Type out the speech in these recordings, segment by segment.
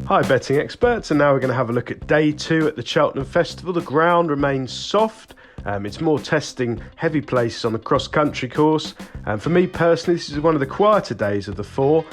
Hi betting experts, and now we're going to have a look at day 2 at the Cheltenham Festival. The ground remains soft. It's more testing heavy places on the cross-country course. For me personally, this is one of the quieter days of the 4.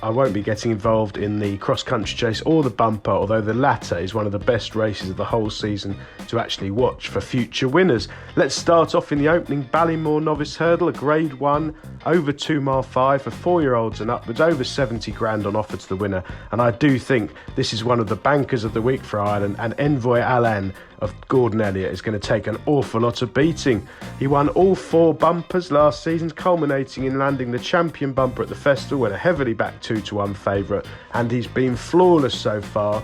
I won't be getting involved in the cross-country chase or the bumper, although the latter is one of the best races of the whole season to actually watch for future winners. Let's start off in the opening Ballymore Novice Hurdle, a Grade 1, over 2 mile 5 for 4-year-olds and upwards, over 70 grand on offer to the winner. And I do think this is one of the bankers of the week for Ireland, and Envoy Alan of Gordon Elliott is going to take an awful lot of beating. He won all 4 bumpers last season, culminating in landing the champion bumper at the festival when a heavily backed 2-1 favourite, and he's been flawless so far.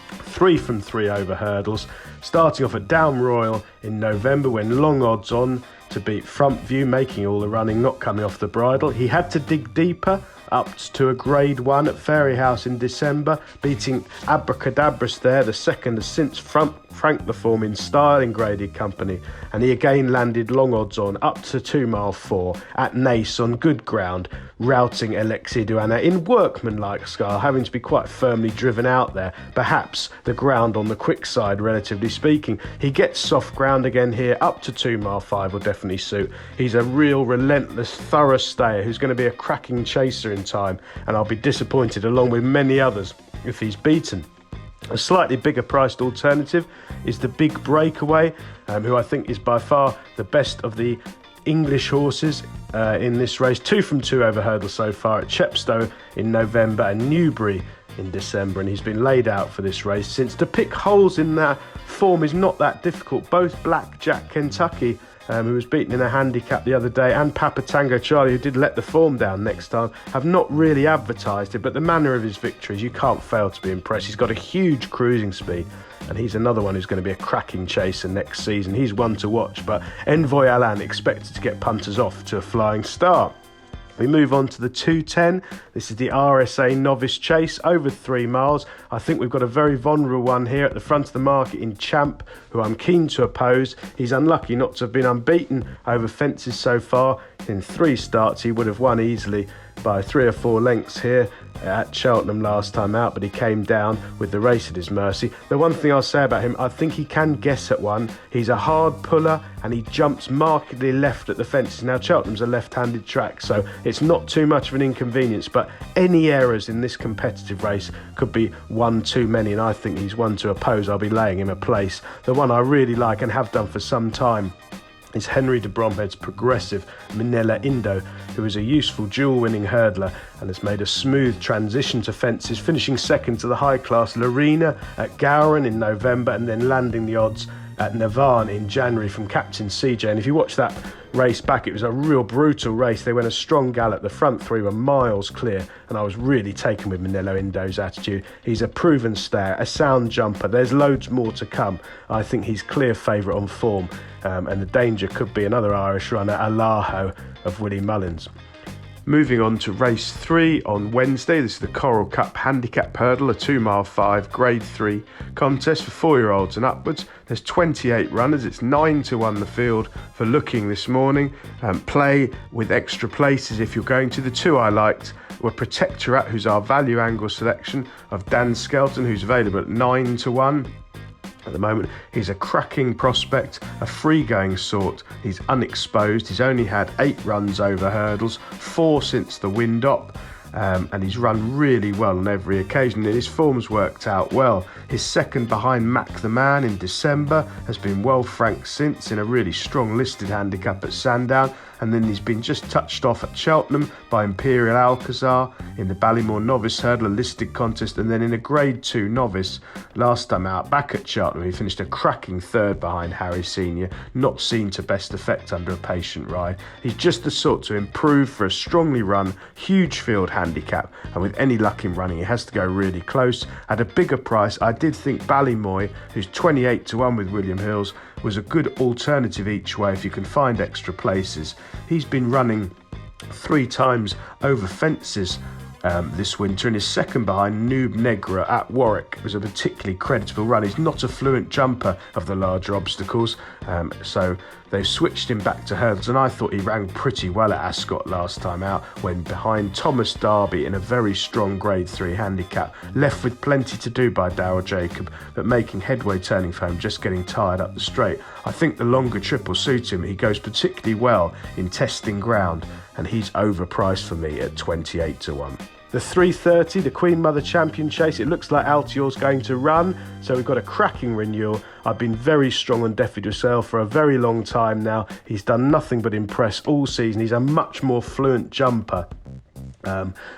3 from 3 over hurdles, starting off at Down Royal in November when long odds on to beat Front View, making all the running, not coming off the bridle. He had to dig deeper, up to a Grade 1 at Fairyhouse in December, beating Abracadabras there. The second has since franked the form in style in graded company, and he again landed long odds on up to 2 mile 4 at Naas on good ground, routing Alexia Duana in workmanlike style, having to be quite firmly driven out there, perhaps the ground on the quick side relatively speaking. He gets soft ground again here, up to 2 mile 5 will definitely suit. He's a real relentless thorough stayer who's going to be a cracking chaser in time, and I'll be disappointed along with many others if he's beaten. A slightly bigger priced alternative is the Big Breakaway, who I think is by far the best of the English horses in this race. 2 from 2 over hurdle so far at Chepstow in November and Newbury in December, and he's been laid out for this race since. To pick holes in that form is not that difficult. Both Black Jack Kentucky, who was beaten in a handicap the other day, and Papa Tango Charlie, who did let the form down next time, have not really advertised it, but the manner of his victories, you can't fail to be impressed. He's got a huge cruising speed, and he's another one who's going to be a cracking chaser next season. He's one to watch, but Envoy Alan expected to get punters off to a flying start. We move on to the 2:10. This is the RSA Novice Chase, over 3 miles. I think we've got a very vulnerable one here at the front of the market in Champ, who I'm keen to oppose. He's unlucky not to have been unbeaten over fences so far. In 3 starts, he would have won easily by 3 or 4 lengths here at Cheltenham last time out, but he came down with the race at his mercy. The one thing I'll say about him, I think he can guess at one. He's a hard puller and he jumps markedly left at the fences. Now Cheltenham's a left-handed track, so it's not too much of an inconvenience, but any errors in this competitive race could be one too many, and I think he's one to oppose. I'll be laying him a place. The one I really like and have done for some time is Henry de Bromhead's progressive Minella Indo, who is a useful dual-winning hurdler and has made a smooth transition to fences, finishing second to the high-class Lorena at Gowran in November and then landing the odds at Navan in January from Captain CJ. And if you watch that race back, it was a real brutal race. They went a strong gallop. The front 3 were miles clear, and I was really taken with Manello Indo's attitude. He's a proven stayer, a sound jumper. There's loads more to come. I think he's clear favourite on form, and the danger could be another Irish runner, Alaho of Willie Mullins. Moving on to race 3 on Wednesday. This is the Coral Cup Handicap Hurdle, a 2 mile 5 Grade 3 contest for 4-year-olds and upwards. There's 28 runners. It's 9-1 the field for looking this morning. Play with extra places if you're going to. The 2 I liked were Protectorate, who's our value angle selection of Dan Skelton, who's available at 9-1. At the moment, he's a cracking prospect, a free-going sort. He's unexposed. He's only had 8 runs over hurdles, 4 since the wind-up, and he's run really well on every occasion. His form's worked out well. His second behind Mac the Man in December has been well franked since in a really strong listed handicap at Sandown, and then he's been just touched off at Cheltenham by Imperial Alcazar in the Ballymore Novice Hurdle, a listed contest, and then in a Grade 2 Novice last time out back at Cheltenham. He finished a cracking 3rd behind Harry Senior, not seen to best effect under a patient ride. He's just the sort to improve for a strongly run, huge field handicap, and with any luck in running, he has to go really close. At a bigger price, I did think Ballymoy, who's 28-1 with William Hills, was a good alternative each way if you can find extra places. He's been running 3 times over fences this winter, and his second behind Noob Negra at Warwick was a particularly creditable run. He's not a fluent jumper of the larger obstacles, so they've switched him back to hurdles, and I thought he ran pretty well at Ascot last time out when behind Thomas Darby in a very strong Grade 3 handicap, left with plenty to do by Darryl Jacob, but making headway turning for him, just getting tired up the straight. I think the longer triple suits him. He goes particularly well in testing ground, and he's overpriced for me at 28 to 1. The 3:30, the Queen Mother Champion Chase, it looks like Altior's going to run, so we've got a cracking renewal. I've been very strong on Defy Dussel for a very long time now. He's done nothing but impress all season. He's a much more fluent jumper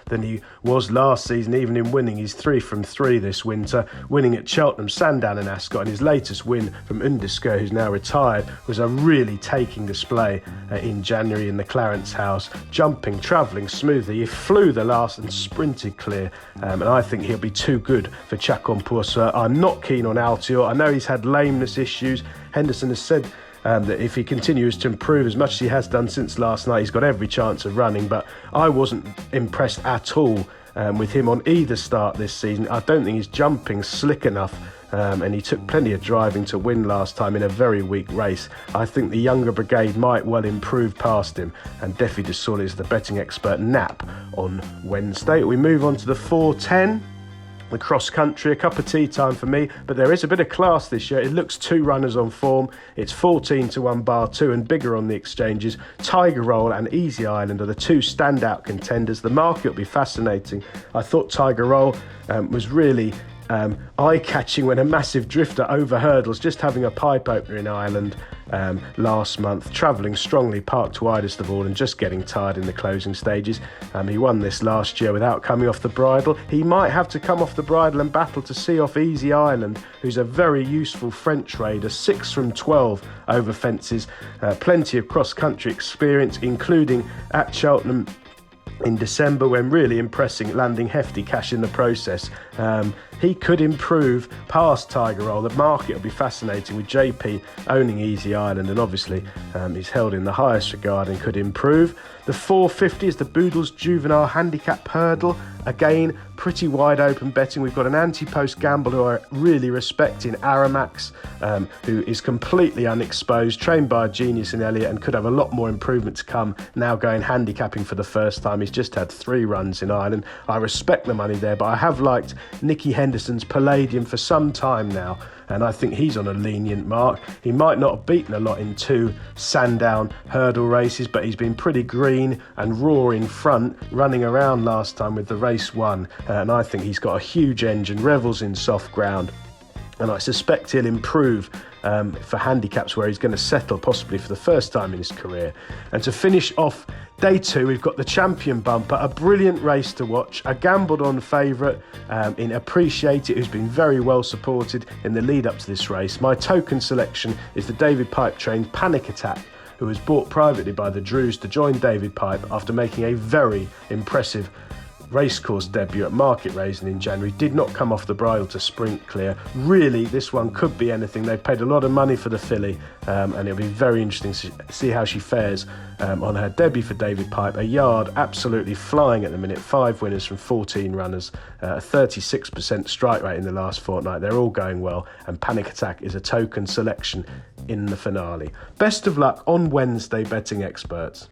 than he was last season, even in winning. He's 3 from 3 this winter, winning at Cheltenham, Sandown and Ascot, and his latest win from Undisker, who's now retired, was a really taking display in January in the Clarence House, jumping, travelling smoothly. He flew the last and sprinted clear, and I think he'll be too good for Chacon Poursueur. I'm not keen on Altior. I know he's had lameness issues. Henderson has said that if he continues to improve as much as he has done since last night, he's got every chance of running, but I wasn't impressed at all with him on either start this season. I don't think he's jumping slick enough, and he took plenty of driving to win last time in a very weak race. I think the younger brigade might well improve past him, and Defy Dussel is the betting expert nap on Wednesday. We move on to the 4:10. The cross country, a cup of tea time for me, but there is a bit of class this year. It looks 2 runners on form. It's 14 to 1 bar 2 and bigger on the exchanges. Tiger Roll and Easy Island are the 2 standout contenders. The market will be fascinating. I thought Tiger Roll was really eye-catching when a massive drifter over hurdles, just having a pipe opener in Ireland last month, travelling strongly, parked widest of all and just getting tired in the closing stages. He won this last year without coming off the bridle. He might have to come off the bridle and battle to see off Easy Island, who's a very useful French raider, 6 from 12 over fences, plenty of cross-country experience, including at Cheltenham in December when really impressing, landing hefty cash in the process. He could improve past Tiger Roll. The market will be fascinating with JP owning Easy Island, and obviously he's held in the highest regard and could improve. The 450 is the Boodles Juvenile Handicap Hurdle. Again, pretty wide open betting. We've got an anti-post gamble who I really respect in Aramax, who is completely unexposed, trained by a genius in Elliott, and could have a lot more improvement to come now going handicapping for the first time. He's just had 3 runs in Ireland. I respect the money there, but I have liked Nicky Henderson's Palladium for some time now, and I think he's on a lenient mark. He might not have beaten a lot in 2 Sandown hurdle races, but he's been pretty green and raw in front, running around last time with the race won, and I think he's got a huge engine, revels in soft ground, and I suspect he'll improve for handicaps where he's going to settle possibly for the first time in his career. And to finish off day 2, we've got the Champion Bumper, a brilliant race to watch, a gambled on favourite in Appreciate It, who's been very well supported in the lead up to this race. My token selection is the David Pipe trained Panic Attack, who was bought privately by the Drews to join David Pipe after making a very impressive racecourse debut at Market Raising in January. Did not come off the bridle to sprint clear. Really, this one could be anything. They paid a lot of money for the filly, and it'll be very interesting to see how she fares on her debut for David Pipe. A yard absolutely flying at the minute. 5 winners from 14 runners, a 36% strike rate in the last fortnight. They're all going well, and Panic Attack is a token selection in the finale. Best of luck on Wednesday, betting experts.